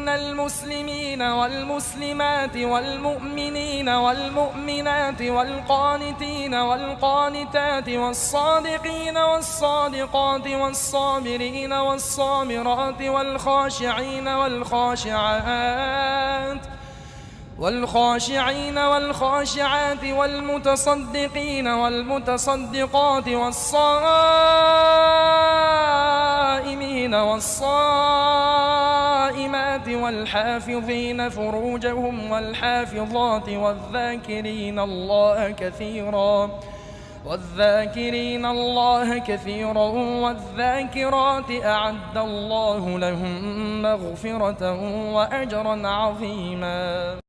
إن المسلمين والمسلمات والمؤمنين والمؤمنات والقانتين والقانتات والصادقين والصادقات والصابرين والصابرات والخاشعين والخاشعات والمتصدقين والمتصدقات والصائمين والصائمات والحافظين فروجهم والحافظات والذاكرين الله كثيرا والذاكرات أعد الله لهم مغفرة وأجرا عظيما.